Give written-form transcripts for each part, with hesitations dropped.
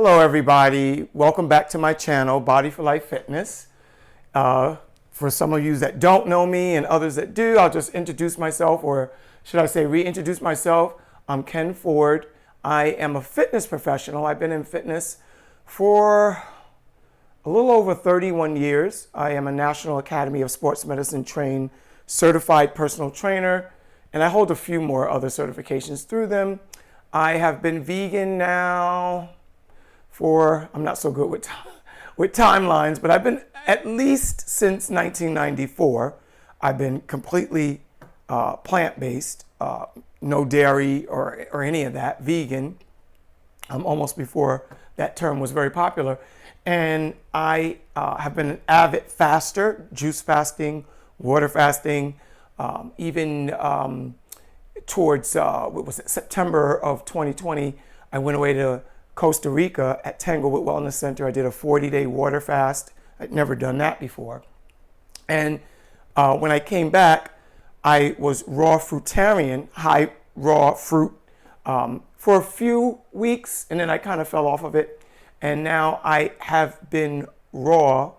Hello everybody, welcome back to my channel, Body for Life Fitness. For some of you that don't know me and others that do, I'll just introduce myself, or should I say reintroduce myself. I'm Ken Ford. I am a fitness professional. I've been in fitness for a little over 31 years. I am a National Academy of Sports Medicine trained certified personal trainer, and I hold a few more other certifications through them. I have been vegan now for, I'm not so good with timelines, but I've been at least since 1994. I've been completely plant-based, no dairy or any of that, vegan, almost before that term was very popular. And I have been an avid faster, juice fasting, water fasting, even towards, what was it, September of 2020, I went away to Costa Rica at Tanglewood Wellness Center. I did a 40-day water fast. I'd never done that before. And when I came back, I was raw fruitarian, high raw fruit, for a few weeks, and then I kind of fell off of it. And now I have been raw,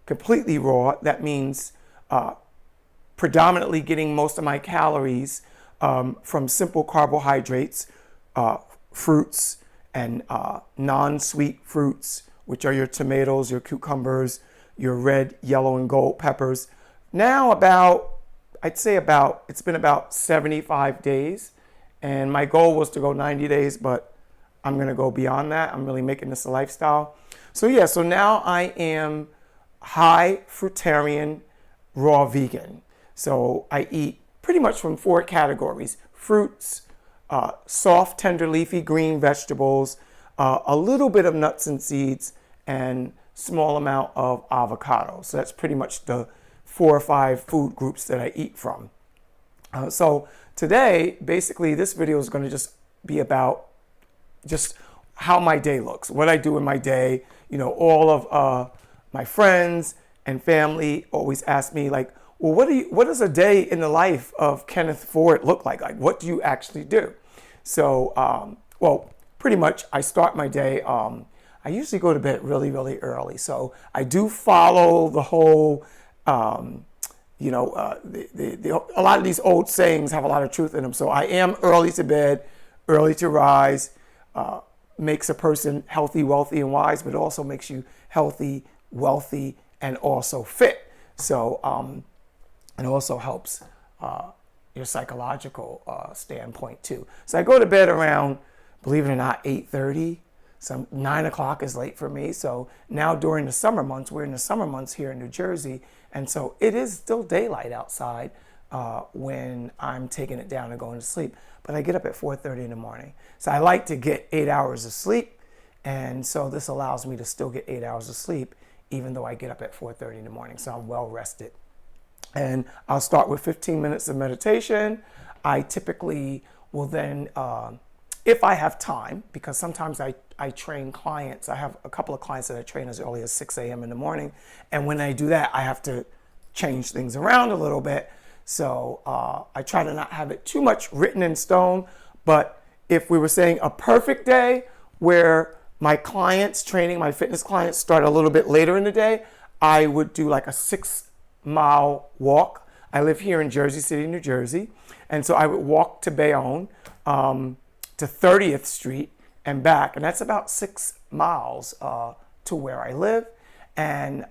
completely raw. That means predominantly getting most of my calories from simple carbohydrates, fruits, and non-sweet fruits, which are your tomatoes, your cucumbers, your red, yellow, and gold peppers. Now it's been about 75 days, and my goal was to go 90 days, but I'm gonna go beyond that. I'm really making this a lifestyle. So now I am high fruitarian, raw vegan. So I eat pretty much from 4 categories: fruits, soft, tender, leafy green vegetables, a little bit of nuts and seeds, and small amount of avocado. So that's pretty much the 4 or 5 food groups that I eat from. So today, basically, this video is going to just be about just how my day looks, what I do in my day. You know, all of my friends and family always ask me, like, well, what does a day in the life of Kenneth Ford look like? Like, what do you actually do? So, well, pretty much I start my day, I usually go to bed really, really early. So I do follow the whole, a lot of these old sayings have a lot of truth in them. So I am early to bed, early to rise, makes a person healthy, wealthy, and wise, but also makes you healthy, wealthy, and also fit. So, it also helps your psychological standpoint too. So I go to bed around, believe it or not, 8:30. So 9 o'clock is late for me. So now during the summer months, we're in the summer months here in New Jersey, and so it is still daylight outside when I'm taking it down and going to sleep. But I get up at 4:30 in the morning. So I like to get 8 hours of sleep, and so this allows me to still get 8 hours of sleep even though I get up at 4:30 in the morning. So I'm well rested. And I'll start with 15 minutes of meditation. I typically will then, if I have time, because sometimes I train clients. I have a couple of clients that I train as early as 6 a.m. in the morning. And when I do that, I have to change things around a little bit. So I try to not have it too much written in stone. But if we were saying a perfect day where my clients, training my fitness clients, start a little bit later in the day, I would do like a 6-mile walk. I live here in Jersey City, New Jersey. And so I would walk to Bayonne, to 30th Street and back. And that's about 6 miles to where I live. And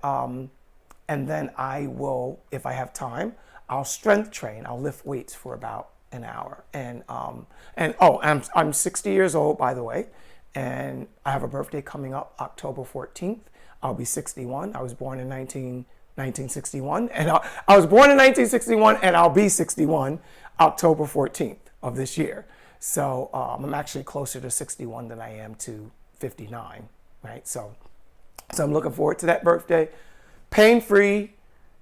then I will, if I have time, I'll strength train. I'll lift weights for about an hour. I'm 60 years old, by the way. And I have a birthday coming up October 14th. I'll be 61. I was born in 1961, and I was born in 1961, and I'll be 61 October 14th of this year. So I'm actually closer to 61 than I am to 59, right? So I'm looking forward to that birthday. Pain-free,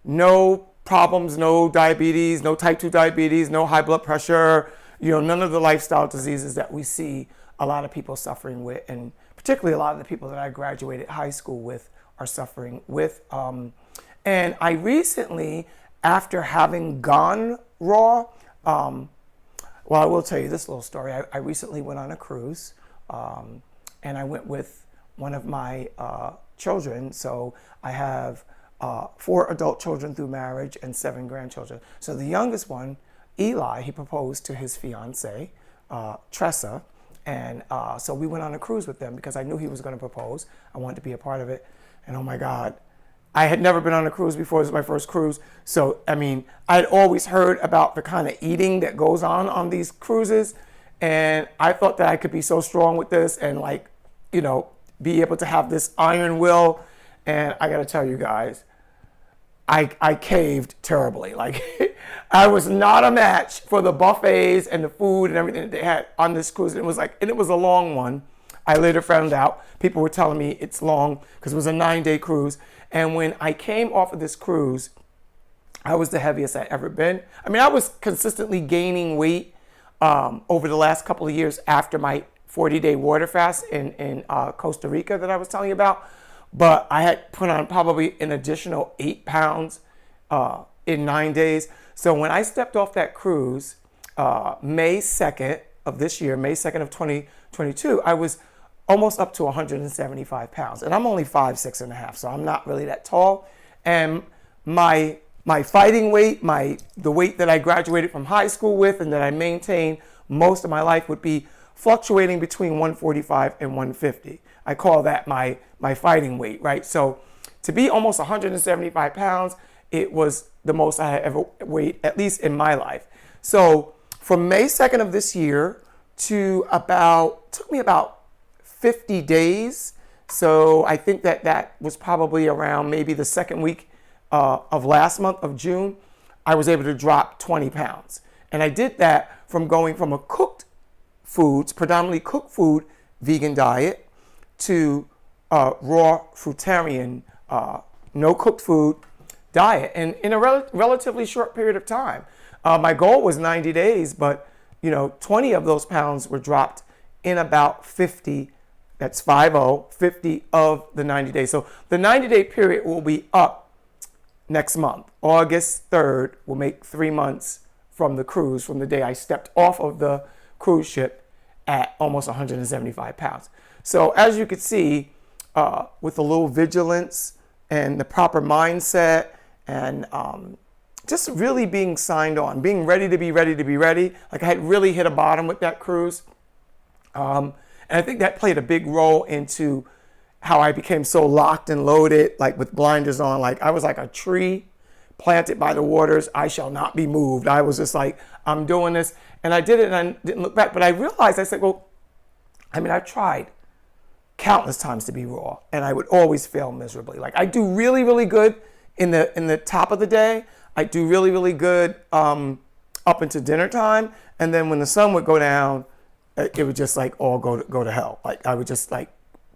no problems, no diabetes, no type 2 diabetes, no high blood pressure, none of the lifestyle diseases that we see a lot of people suffering with, and particularly a lot of the people that I graduated high school with are suffering with. And I recently, after having gone raw, well, I will tell you this little story. I recently went on a cruise, and I went with one of my children. So I have 4 adult children through marriage and 7 grandchildren. So the youngest one, Eli, he proposed to his fiancee, Tressa. And so we went on a cruise with them because I knew he was going to propose. I wanted to be a part of it. And oh my God, I had never been on a cruise before. This was my first cruise. So, I mean, I had always heard about the kind of eating that goes on these cruises. And I thought that I could be so strong with this and, like, you know, be able to have this iron will. And I got to tell you guys, I caved terribly. Like, I was not a match for the buffets and the food and everything that they had on this cruise. It was like, and it was a long one. I later found out, people were telling me it's long because it was a 9-day cruise. And when I came off of this cruise, I was the heaviest I'd ever been. I mean, I was consistently gaining weight over the last couple of years after my 40-day water fast in Costa Rica that I was telling you about. But I had put on probably an additional 8 pounds in 9 days. So when I stepped off that cruise, May 2nd of this year, May 2nd of 2022, I was almost up to 175 pounds. And I'm only 5'6.5", so I'm not really that tall. And my fighting weight, the weight that I graduated from high school with and that I maintained most of my life would be fluctuating between 145 and 150. I call that my fighting weight, right? So to be almost 175 pounds, it was the most I had ever weighed, at least in my life. So from May 2nd of this year to took me about 50 days. So I think that was probably around maybe the second week of last month of June, I was able to drop 20 pounds. And I did that from going from a predominantly cooked food, vegan diet to raw fruitarian, no cooked food diet. And in a relatively short period of time. My goal was 90 days, but 20 of those pounds were dropped in about 50. That's 50 of the 90 days. So the 90-day period will be up next month. August 3rd will make 3 months from the cruise, from the day I stepped off of the cruise ship at almost 175 pounds. So as you could see, with a little vigilance and the proper mindset and just really being signed on, being ready to be ready. Like I had really hit a bottom with that cruise. And I think that played a big role into how I became so locked and loaded, like with blinders on. Like I was like a tree planted by the waters. I shall not be moved. I was just like, I'm doing this. And I did it and I didn't look back. But I realized, I said, well, I mean, I tried countless times to be raw and I would always fail miserably. Like I do really, really good in the top of the day. I do really, really good up into dinner time. And then when the sun would go down, it would just like all go to hell. Like I would just like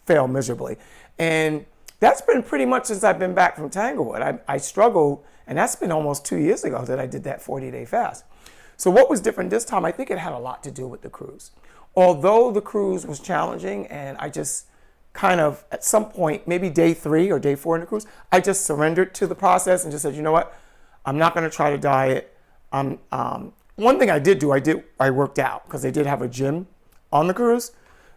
fail miserably. And that's been pretty much since I've been back from Tanglewood. I struggled, and that's been almost 2 years ago that I did that 40-day fast. So what was different this time? I think it had a lot to do with the cruise. Although the cruise was challenging and I just kind of, at some point, maybe day 3 or day 4 in the cruise, I just surrendered to the process and just said, you know what? I'm not going to try to diet. One thing I did do, I worked out because they did have a gym on the cruise.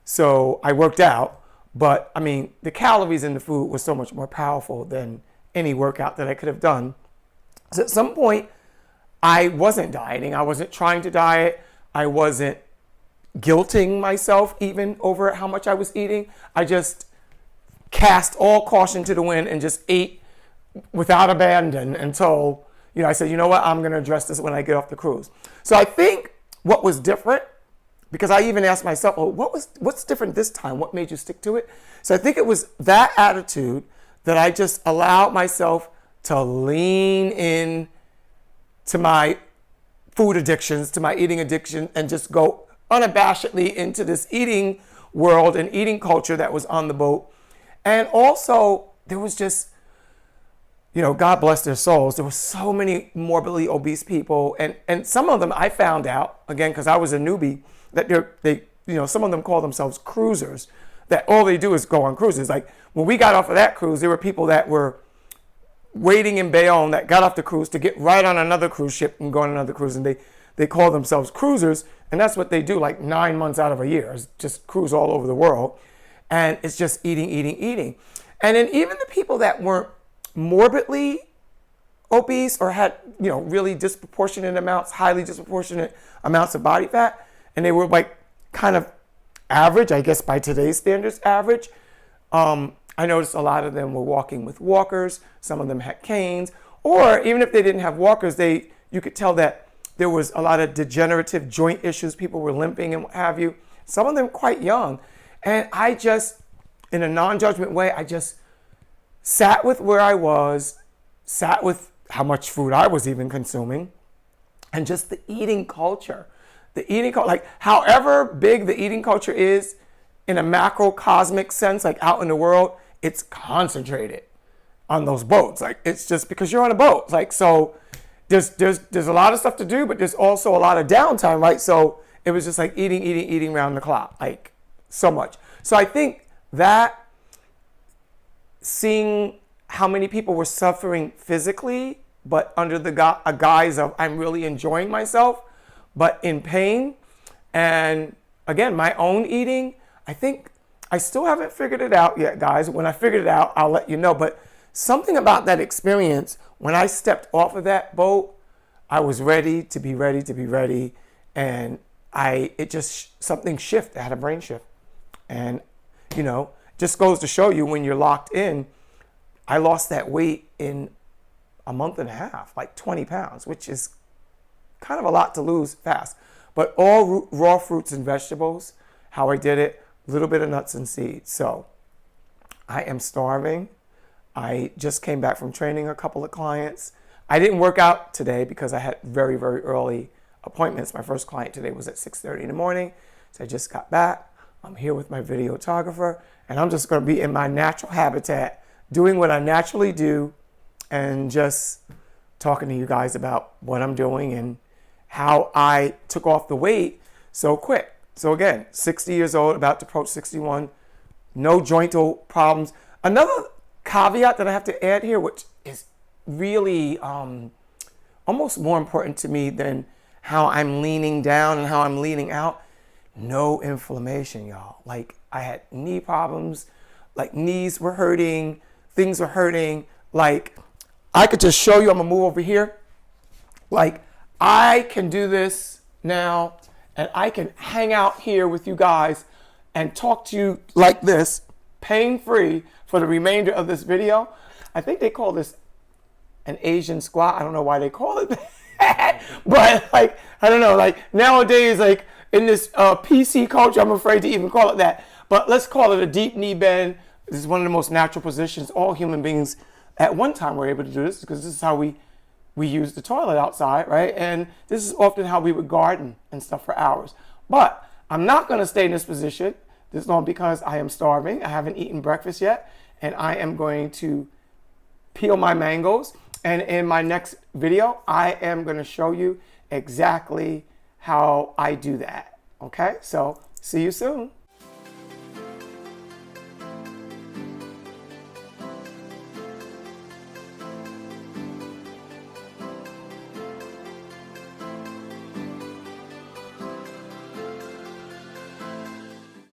So I worked out, but I mean, the calories in the food was so much more powerful than any workout that I could have done. So at some point, I wasn't dieting. I wasn't trying to diet. I wasn't guilting myself even over how much I was eating. I just cast all caution to the wind and just ate without abandon until I said, you know what, I'm going to address this when I get off the cruise. So I think what was different, because I even asked myself, well, what's different this time? What made you stick to it? So I think it was that attitude that I just allowed myself to lean in to my food addictions, to my eating addiction, and just go unabashedly into this eating world and eating culture that was on the boat. And also, there was just, God bless their souls. There were so many morbidly obese people. And some of them I found out, again, because I was a newbie, that they some of them call themselves cruisers, that all they do is go on cruises. Like when we got off of that cruise, there were people that were waiting in Bayonne that got off the cruise to get right on another cruise ship and go on another cruise. And they call themselves cruisers. And that's what they do like 9 months out of a year, is just cruise all over the world. And it's just eating, eating, eating. And then even the people that weren't morbidly obese or had, really disproportionate amounts, highly disproportionate amounts of body fat, and they were like kind of average, I guess by today's standards, average. I noticed a lot of them were walking with walkers. Some of them had canes, or even if they didn't have walkers, you could tell that there was a lot of degenerative joint issues. People were limping and what have you. Some of them quite young. And I just, in a non-judgment way, I just sat with where I was, sat with how much food I was even consuming, and just the eating culture. The eating culture, like however big the eating culture is in a macrocosmic sense, like out in the world, it's concentrated on those boats. Like it's just because you're on a boat. Like so there's a lot of stuff to do, but there's also a lot of downtime, right? So it was just like eating around the clock, like so much. So I think that seeing how many people were suffering physically, but under the guise of I'm really enjoying myself, but in pain. And again, my own eating, I think I still haven't figured it out yet, guys. When I figured it out, I'll let you know. But something about that experience, when I stepped off of that boat, I was ready to be ready. And something shifted. I had a brain shift. And, just goes to show you when you're locked in, I lost that weight in a month and a half, like 20 pounds, which is kind of a lot to lose fast. But all raw fruits and vegetables, how I did it, a little bit of nuts and seeds. So I am starving. I just came back from training a couple of clients. I didn't work out today because I had very, very early appointments. My first client today was at 6:30 in the morning. So I just got back. I'm here with my videographer, and I'm just going to be in my natural habitat, doing what I naturally do, and just talking to you guys about what I'm doing and how I took off the weight so quick. So again, 60 years old, about to approach 61, no jointal problems. Another caveat that I have to add here, which is really almost more important to me than how I'm leaning down and how I'm leaning out, no inflammation, y'all. Like I had knee problems, like knees were hurting, things were hurting. Like I could just show you, I'm gonna move over here. Like I can do this now and I can hang out here with you guys and talk to you like this, pain-free for the remainder of this video. I think they call this an Asian squat. I don't know why they call it that, but like, I don't know, like nowadays, like in this PC culture, I'm afraid to even call it that, but let's call it a deep knee bend. This is one of the most natural positions. All human beings at one time were able to do this because this is how we use the toilet outside, right? And this is often how we would garden and stuff for hours. But I'm not gonna stay in this position this long because I am starving. I haven't eaten breakfast yet, and I am going to peel my mangoes. And in my next video, I am gonna show you exactly how I do that, okay? So see you soon.